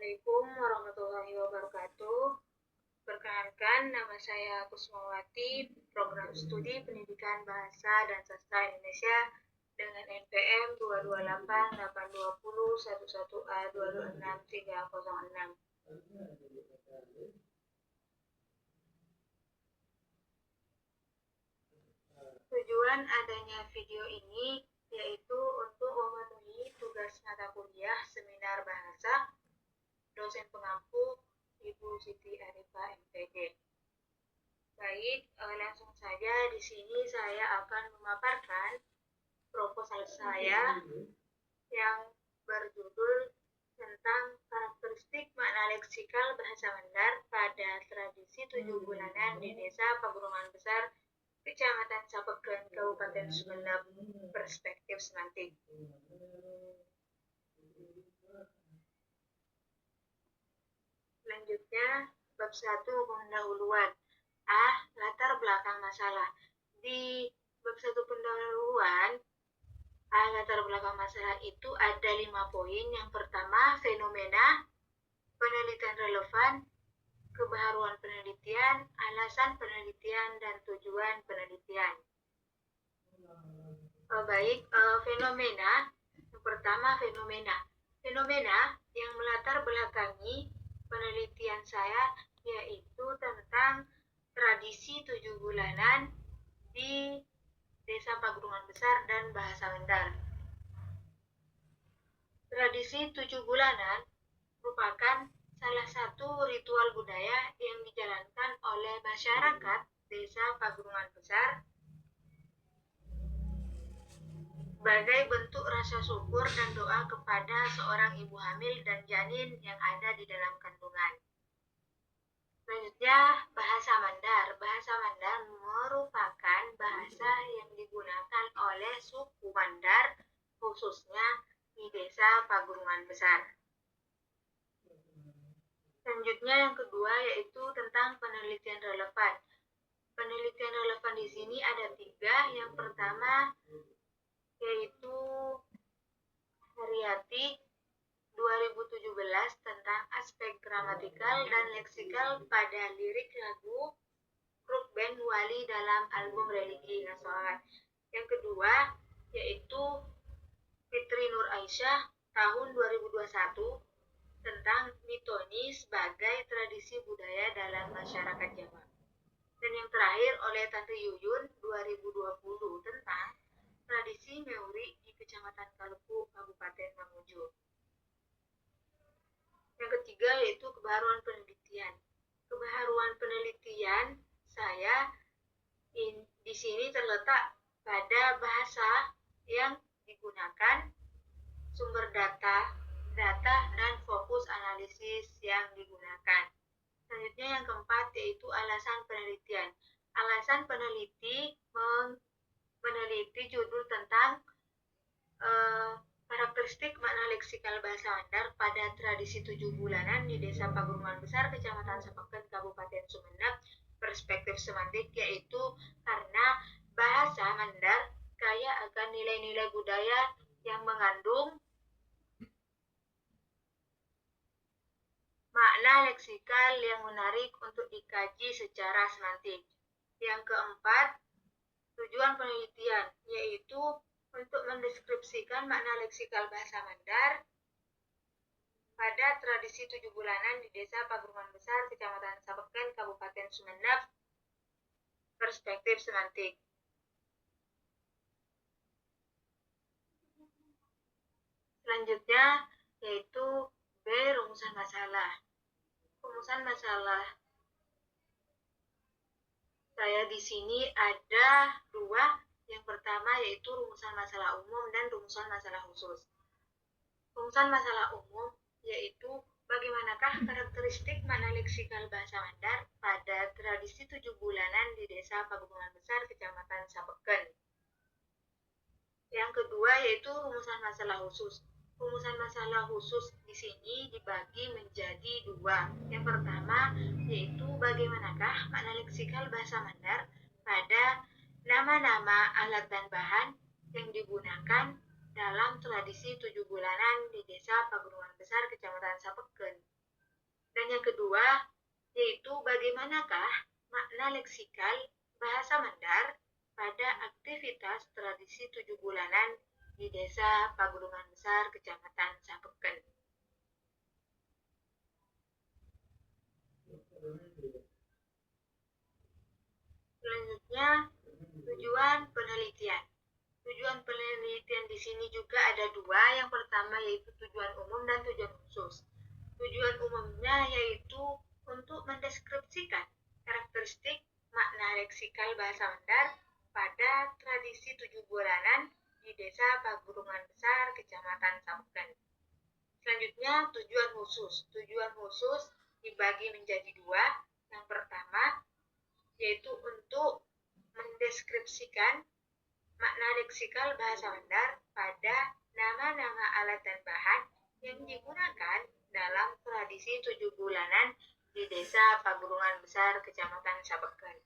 Assalamualaikum warahmatullahi wabarakatuh. Perkenalkan, nama saya Kusmawati, program studi Pendidikan Bahasa dan Sastra Indonesia dengan NPM 228820111A2263006. Tujuan adanya video ini yaitu untuk memenuhi tugas mata kuliah seminar bahasa dosen pengampu Ibu Siti Arifah MPD. Baik, langsung saja di sini saya akan memaparkan proposal saya yang berjudul tentang karakteristik makna leksikal bahasa Mandar pada tradisi 7 bulanan di Desa Paguruman Besar, Kecamatan Sapeken, Kabupaten Sumeneb, perspektif semantik. Selanjutnya, bab 1 pendahuluan. Latar belakang masalah. Di bab 1 pendahuluan, latar belakang masalah itu ada 5 poin. Yang pertama, fenomena, penelitian relevan, kebaharuan penelitian, alasan penelitian, dan tujuan penelitian. Fenomena. Yang pertama, fenomena. Fenomena yang melatar belakangi penelitian saya yaitu tentang tradisi 7 bulanan di Desa Paguruman Besar dan Bahasa Mandar. Tradisi 7 bulanan merupakan salah satu ritual budaya yang dijalankan oleh masyarakat Desa Paguruman Besar sebagai bentuk rasa syukur dan doa kepada seorang ibu hamil dan janin yang ada di dalam kandungan. Selanjutnya, bahasa Mandar. Bahasa Mandar merupakan bahasa yang digunakan oleh suku Mandar, khususnya di Desa Paguruman Besar. Selanjutnya, yang kedua yaitu tentang penelitian relevan. Penelitian relevan di sini ada 3. Yang pertama yaitu Haryati 2017 tentang aspek gramatikal dan leksikal pada lirik lagu grup band Wali dalam album Religi Nasional. Yang kedua yaitu Fitri Nur Aisyah tahun 2021 tentang mitoni sebagai tradisi budaya dalam masyarakat Jawa. Dan yang terakhir oleh Tante Yuyun 2020 tentang tradisi Meuri di Kecamatan Kalepu, Kabupaten Mamuju. Yang ketiga yaitu kebaharuan penelitian. Kebaharuan penelitian saya di sini terletak pada bahasa yang digunakan, sumber data, dan fokus analisis yang digunakan. Selanjutnya yang keempat yaitu alasan penelitian. Alasan peneliti meneliti judul tentang karakteristik makna leksikal bahasa Mandar pada tradisi 7 bulanan di Desa Paguruman Besar, Kecamatan Sapeken, Kabupaten Sumeneb, perspektif semantik, yaitu karena bahasa Mandar kaya akan nilai-nilai budaya yang mengandung makna leksikal yang menarik untuk dikaji secara semantik. Yang keempat, tujuan penelitian, yaitu untuk mendeskripsikan makna leksikal bahasa Mandar pada tradisi 7 bulanan di Desa Paguruman Besar, Kecamatan Sapeken, Kabupaten Sumeneb, perspektif semantik. Selanjutnya yaitu B. Rumusan masalah. Rumusan masalah saya di sini ada 2. Yang pertama yaitu rumusan masalah umum dan rumusan masalah khusus. Rumusan masalah umum yaitu bagaimanakah karakteristik makna leksikal bahasa Mandar pada tradisi 7 bulanan di Desa Paguruman Besar, Kecamatan Sapeken. Yang kedua yaitu rumusan masalah khusus. Rumusan masalah khusus di sini dibagi menjadi 2. Yang pertama yaitu bagaimanakah makna leksikal bahasa Mandar pada nama-nama alat dan bahan yang digunakan dalam tradisi 7 bulanan di Desa Pagunungan Besar, Kecamatan Sapeken. Dan yang kedua, yaitu bagaimanakah makna leksikal bahasa Mandar pada aktivitas tradisi 7 bulanan di Desa Pagunungan Besar, Kecamatan Sapeken. Selanjutnya, tujuan penelitian. Tujuan penelitian di sini juga ada dua. Yang pertama yaitu tujuan umum dan tujuan khusus. Tujuan umumnya yaitu untuk mendeskripsikan karakteristik makna leksikal bahasa Mandar pada tradisi 7 bulanan di Desa Pagunungan Besar, Kecamatan Sapeken. Selanjutnya, tujuan khusus. Tujuan khusus dibagi menjadi dua. Yang pertama yaitu untuk mendeskripsikan makna leksikal bahasa Mandar pada nama-nama alat dan bahan yang digunakan dalam tradisi 7 bulanan di Desa Pagunungan Besar, Kecamatan Sapeken.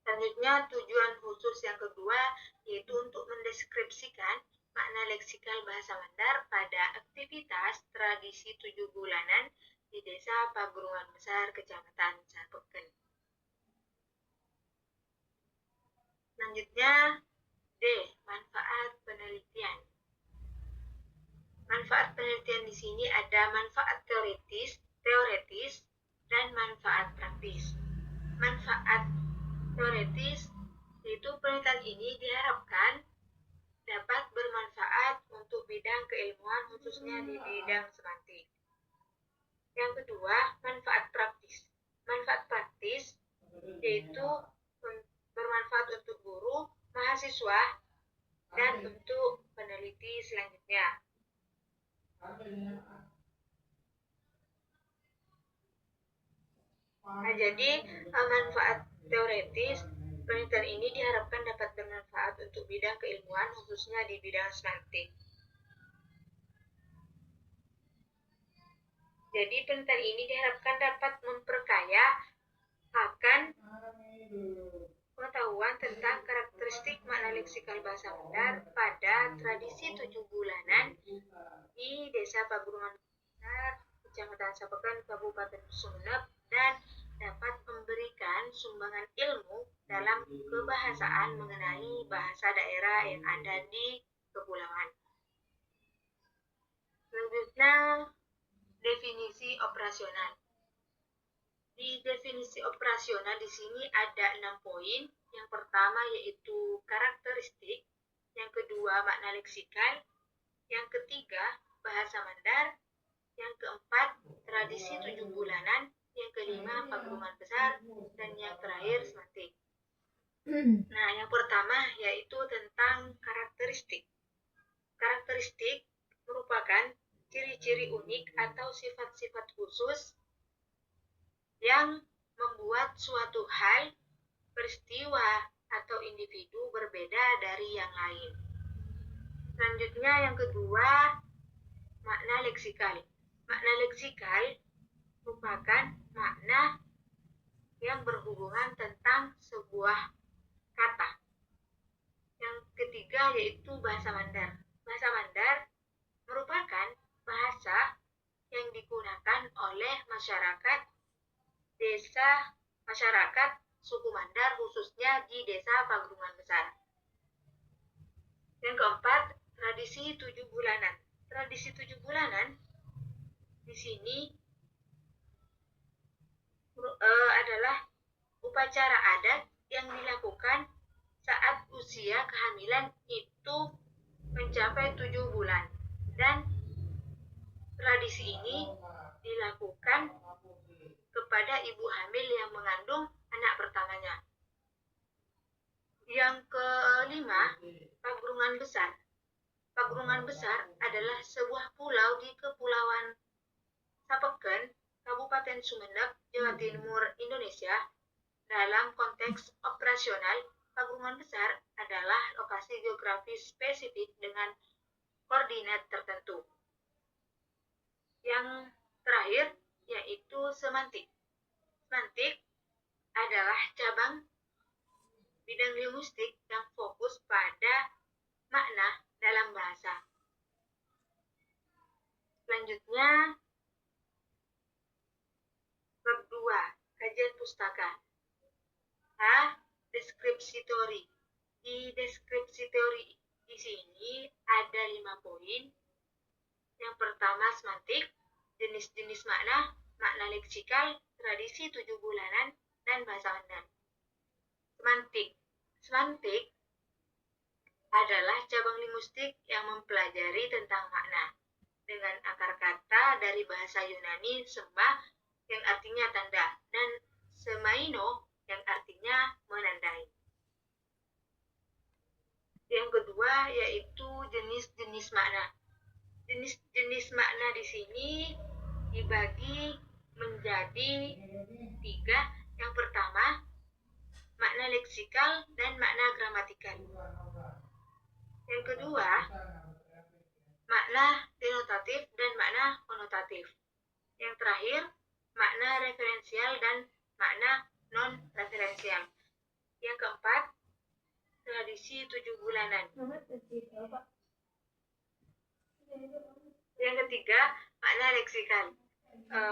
Selanjutnya, tujuan khusus yang kedua yaitu untuk mendeskripsikan makna leksikal bahasa Mandar pada aktivitas tradisi 7 bulanan di Desa Pagunungan Besar, Kecamatan Sapeken. Selanjutnya, D. Manfaat penelitian. Manfaat penelitian di sini ada manfaat teoretis dan manfaat praktis. Manfaat teoretis yaitu penelitian ini diharapkan dapat bermanfaat untuk bidang keilmuan khususnya di bidang semantik. Yang kedua, manfaat praktis. Manfaat praktis yaitu bermanfaat untuk guru, mahasiswa, dan untuk peneliti selanjutnya. Nah, jadi manfaat teoretis penelitian ini diharapkan dapat bermanfaat untuk bidang keilmuan khususnya di bidang semantik. Jadi penelitian ini diharapkan dapat memperkaya akan pengetahuan tentang karakteristik makna leksikal bahasa Mandar pada tradisi 7 bulanan di Desa Pagunungan Besar, Kecamatan Sapeken, Kabupaten Sumeneb, dan dapat memberikan sumbangan ilmu dalam kebahasaan mengenai bahasa daerah yang ada di kepulauan. Selanjutnya, definisi operasional. Di definisi operasional di sini ada 6 poin. Yang pertama yaitu karakteristik, yang kedua makna leksikal, yang ketiga bahasa Mandar, yang keempat tradisi 7 bulanan, yang kelima Pagunungan Besar, dan yang terakhir semantik. Nah, yang pertama yaitu tentang karakteristik. Karakteristik merupakan ciri-ciri unik atau sifat-sifat khusus yang membuat suatu hal, peristiwa, atau individu berbeda dari yang lain. Selanjutnya yang kedua, makna leksikal. Makna leksikal merupakan makna yang berhubungan tentang sebuah kata. Yang ketiga yaitu bahasa Mandar. Bahasa Mandar merupakan bahasa yang digunakan oleh masyarakat desa, masyarakat suku Mandar khususnya di Desa Pagunungan Besar. Yang keempat, tradisi 7 bulanan. Tradisi 7 bulanan di sini adalah upacara adat yang dilakukan saat usia kehamilan itu mencapai 7 bulan. Dan tradisi ini dilakukan kepada ibu hamil yang mengandung anak pertamanya. Yang kelima, Pagunungan Besar. Pagunungan Besar adalah sebuah pulau di Kepulauan Sapeken, Kabupaten Sumeneb, Jawa Timur, Indonesia. Dalam konteks operasional, Pagunungan Besar adalah lokasi geografis spesifik dengan koordinat tertentu. Yang terakhir yaitu semantik. Semantik adalah cabang bidang linguistik yang fokus pada makna dalam bahasa. Selanjutnya, bab 2, kajian pustaka. A. Deskripsi teori. Di deskripsi teori di sini ada 5 poin. Yang pertama, semantik, jenis-jenis makna, makna leksikal, tradisi 7 bulanan, dan bahasa Mandan. Semantik adalah cabang linguistik yang mempelajari tentang makna dengan akar kata dari bahasa Yunani sema yang artinya tanda dan semaino yang artinya menandai. Yang kedua yaitu jenis-jenis makna. Jenis-jenis makna di sini dibagi menjadi 3. Yang pertama, makna leksikal dan makna gramatikal. Yang kedua, makna denotatif dan makna konotatif. Yang terakhir, makna referensial dan makna non-referensial. Yang keempat, tradisi 7 bulanan. Yang ketiga, makna leksikal.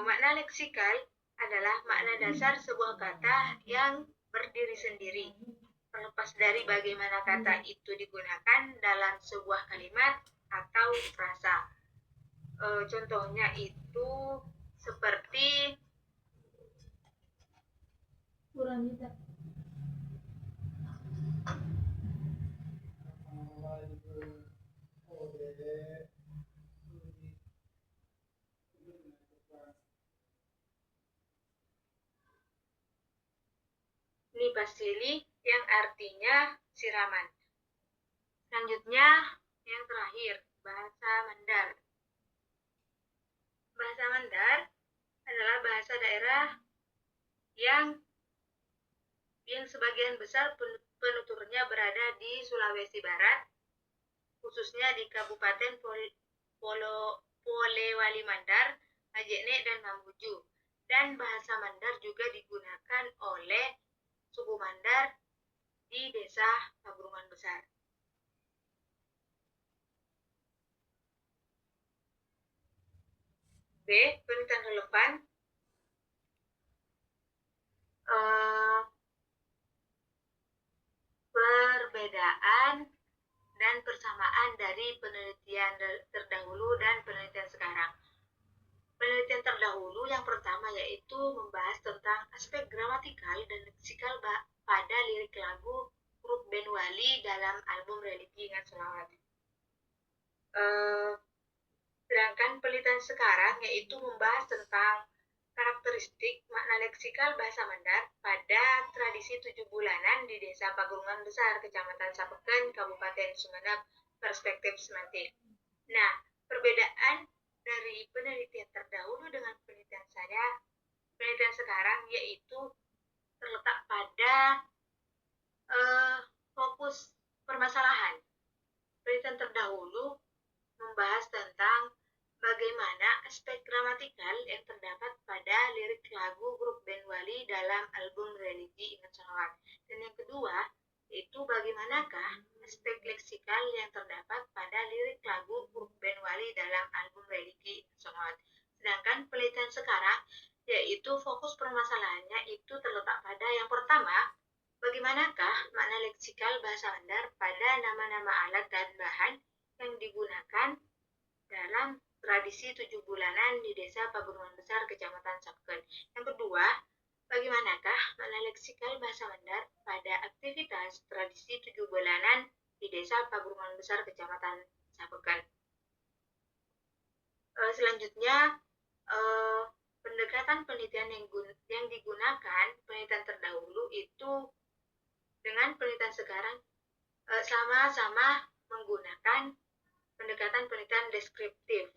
Makna leksikal adalah makna dasar sebuah kata yang berdiri sendiri, terlepas dari bagaimana kata itu digunakan dalam sebuah kalimat atau frasa. Contohnya itu seperti nipas lili yang artinya siraman. Selanjutnya, yang terakhir, bahasa Mandar. Bahasa Mandar adalah bahasa daerah yang sebagian besar penuturnya berada di Sulawesi Barat, khususnya di Kabupaten Polewali Mandar, Majene, dan Mamuju. Dan bahasa Mandar juga digunakan oleh suku Mandar di desa Paburungan Besar. B. Penelitian relevan. Perbedaan dan persamaan dari penelitian terdahulu dan penelitian sekarang. Penelitian terdahulu yang pertama yaitu membahas tentang aspek gramatikal dan leksikal pada lirik lagu grup band Wali dalam album Religi Ingat Selawat. Sedangkan penelitian sekarang yaitu membahas tentang karakteristik makna leksikal bahasa Mandar pada tradisi 7 bulanan di Desa Pagunungan Besar, Kecamatan Sapeken, Kabupaten Sumeneb, perspektif semantik. Nah, perbedaan dari penelitian terdahulu dengan penelitian sekarang yaitu terletak pada fokus permasalahan. Penelitian terdahulu membahas tentang bagaimana aspek gramatikal yang terdapat pada lirik lagu grup band Wali dalam album Religi Ingat Salawat. Dan yang kedua, yaitu bagaimanakah aspek leksikal yang terdapat pada lirik lagu grup band Wali dalam album Religi Ingat Salawat. Sedangkan penelitian sekarang, yaitu fokus permasalahannya itu terletak pada yang pertama, bagaimanakah makna leksikal bahasa Mandar pada nama-nama alat dan bahan yang digunakan dalam tradisi 7 bulanan di Desa Pagunungan Besar, Kecamatan Sapeken. Yang kedua, bagaimanakah makna leksikal bahasa Mandar pada aktivitas tradisi 7 bulanan di Desa Pagunungan Besar, Kecamatan Sapeken. Selanjutnya, pendekatan penelitian yang digunakan penelitian terdahulu itu dengan penelitian sekarang sama-sama menggunakan pendekatan penelitian deskriptif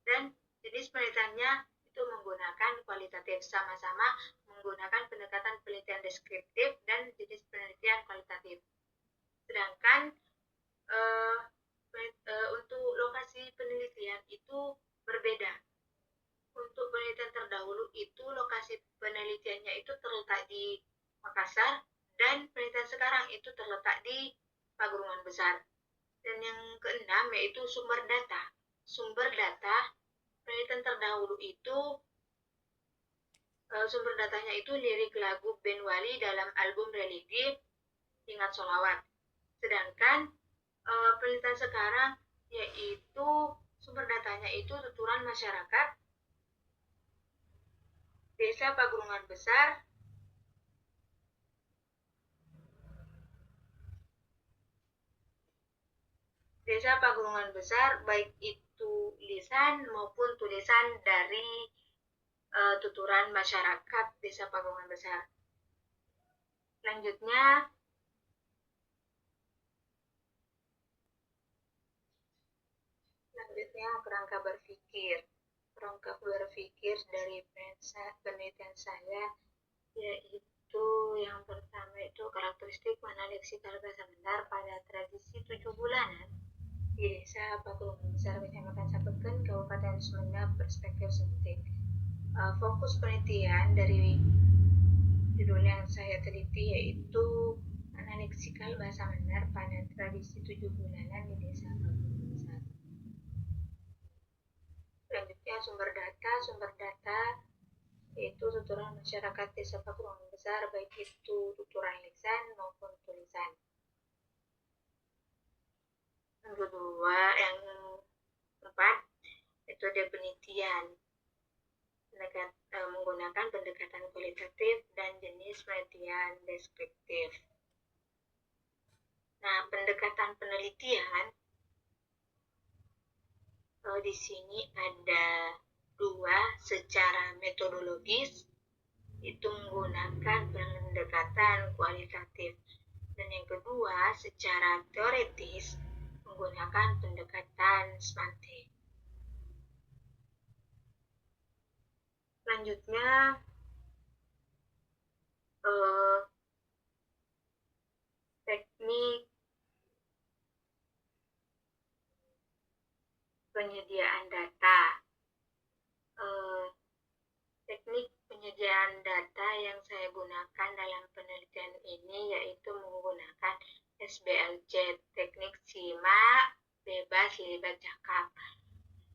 dan jenis penelitiannya itu menggunakan kualitatif, sama-sama menggunakan pendekatan penelitian deskriptif dan jenis penelitian kualitatif. Sedangkan untuk lokasi penelitian itu berbeda. Untuk penelitian terdahulu itu lokasi penelitiannya itu terletak di Makassar dan penelitian sekarang itu terletak di Pagunungan Besar. Dan Dan yang keenam yaitu sumber data. Sumber data penelitian terdahulu itu sumber datanya itu lirik lagu band Wali dalam album religi Ingat Sholawat. Sedangkan penelitian sekarang yaitu sumber datanya itu tuturan masyarakat Desa Pagerungan Besar baik itu lisan maupun tulisan dari tuturan masyarakat Desa Pagerungan Besar. Selanjutnya kerangka berpikir. Kerangka berpikir dari penelitian saya yaitu yang pertama itu karakteristik mana leksikal bahasa Bandar pada tradisi 7 bulanan di Desa Pagerungan Besar, Kecamatan Sapeken, Kabupaten Sumedang, perspektif Sentik. Fokus penelitian dari judul yang saya teliti yaitu mana leksikal bahasa Bandar pada tradisi 7 bulanan di Desa Pagerungan Besar. Selanjutnya sumber data yaitu tuturan masyarakat Desa Pagerungan Besar baik itu tuturan lisan maupun tulisan. Yang keempat metode penelitian menggunakan pendekatan kualitatif dan jenis penelitian deskriptif. Nah, pendekatan penelitian di sini ada dua. Secara metodologis itu menggunakan pendekatan kualitatif, dan yang kedua secara teoritis menggunakan pendekatan semantik. Selanjutnya teknik penyediaan data. Teknik penyediaan data yang saya gunakan dalam penelitian ini yaitu menggunakan SBLC, teknik simak, bebas, libat, cakap,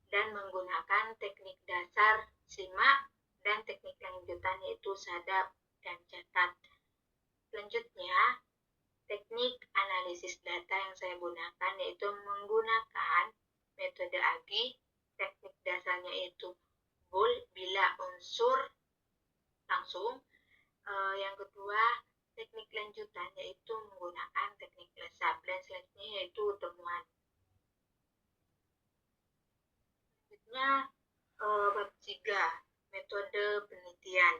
dan menggunakan teknik dasar simak dan teknik lanjutan yaitu sadap dan catat. Selanjutnya, teknik analisis data yang saya gunakan yaitu menggunakan metode AGI. Teknik dasarnya itu bool bila unsur langsung. Yang kedua, teknik lanjutan yaitu menggunakan teknik lesap, dan selanjutnya yaitu temuan. Selanjutnya bab 3, metode penelitian.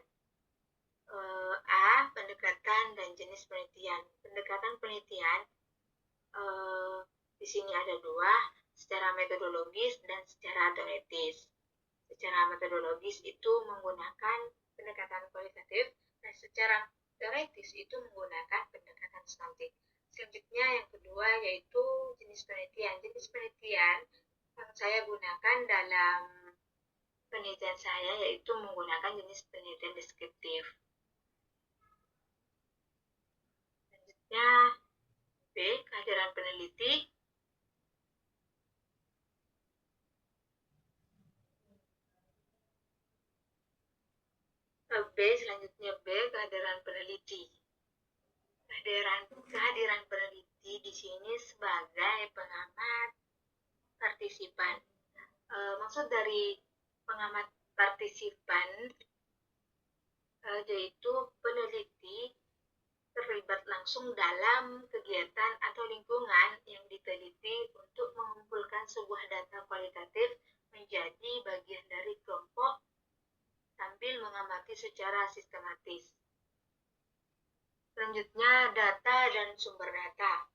A. Pendekatan dan jenis penelitian. Pendekatan penelitian di sini ada dua, secara metodologis dan secara teoritis. Secara metodologis itu menggunakan pendekatan kualitatif, dan secara teoritis itu menggunakan pendekatan semantik. Selanjutnya yang kedua yaitu jenis penelitian. Jenis penelitian yang saya gunakan dalam penelitian saya yaitu menggunakan jenis penelitian deskriptif. Selanjutnya B. Kehadiran peneliti. Selanjutnya B. Kehadiran peneliti. Kehadiran peneliti di sini sebagai pengamat partisipan. Maksud dari pengamat partisipan yaitu peneliti terlibat langsung dalam kegiatan atau lingkungan yang diteliti untuk mengumpulkan sebuah data kualitatif menjadi bagian dari kelompok sambil mengamati secara sistematis. Selanjutnya, data dan sumber data.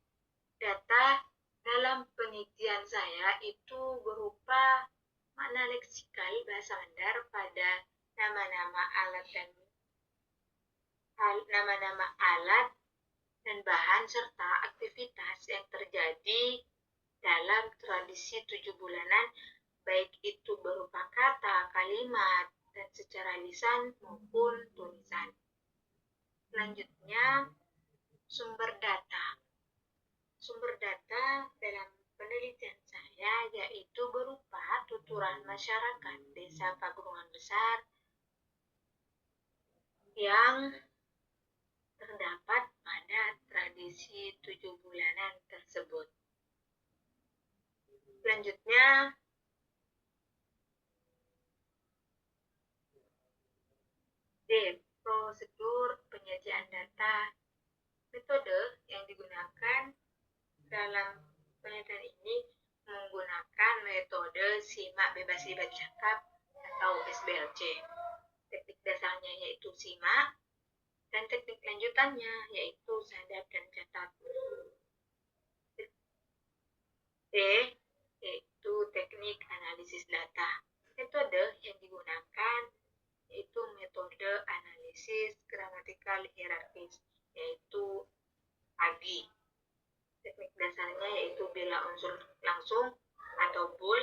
Data dalam penelitian saya itu berupa makna leksikal bahasa Bandar pada nama-nama alat dan bahan serta aktivitas yang terjadi dalam tradisi 7 bulanan, baik itu berupa kata, kalimat, dan secara lisan maupun tulisan. Selanjutnya, sumber data. Sumber data dalam penelitian saya yaitu berupa tuturan masyarakat Desa Pagunungan Besar yang terdapat pada tradisi 7 bulanan tersebut. Selanjutnya, D. Prosedur penyajian data. Metode yang digunakan dalam penelitian ini menggunakan metode simak bebas libat cakap atau SBLC. Teknik dasarnya yaitu simak, dan teknik lanjutannya yaitu sadap dan catat. D. Yaitu teknik analisis data. Metode yang digunakan yaitu metode analisis gramatikal hierarkis, yaitu AGI. Teknik dasarnya yaitu bila unsur langsung atau bool.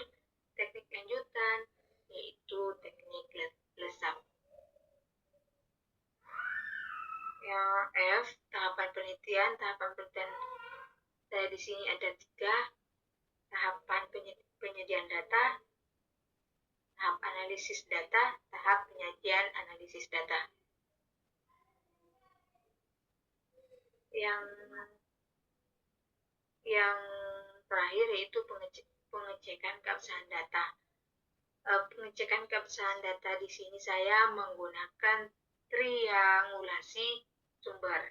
Teknik lanjutan yaitu teknik lesap. Yang F, tahapan penelitian. Tahapan penelitian saya di sini ada 3. Tahapan penyediaan data, tahap analisis data, tahap penyajian analisis data. Yang terakhir yaitu pengecekan keabsahan data. Pengecekan keabsahan data di sini saya menggunakan triangulasi sumber.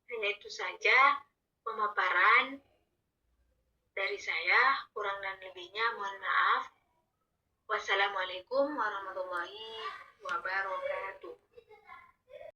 Hanya itu saja pemaparan dari saya, kurang dan lebihnya mohon maaf. Wassalamualaikum warahmatullahi wabarakatuh.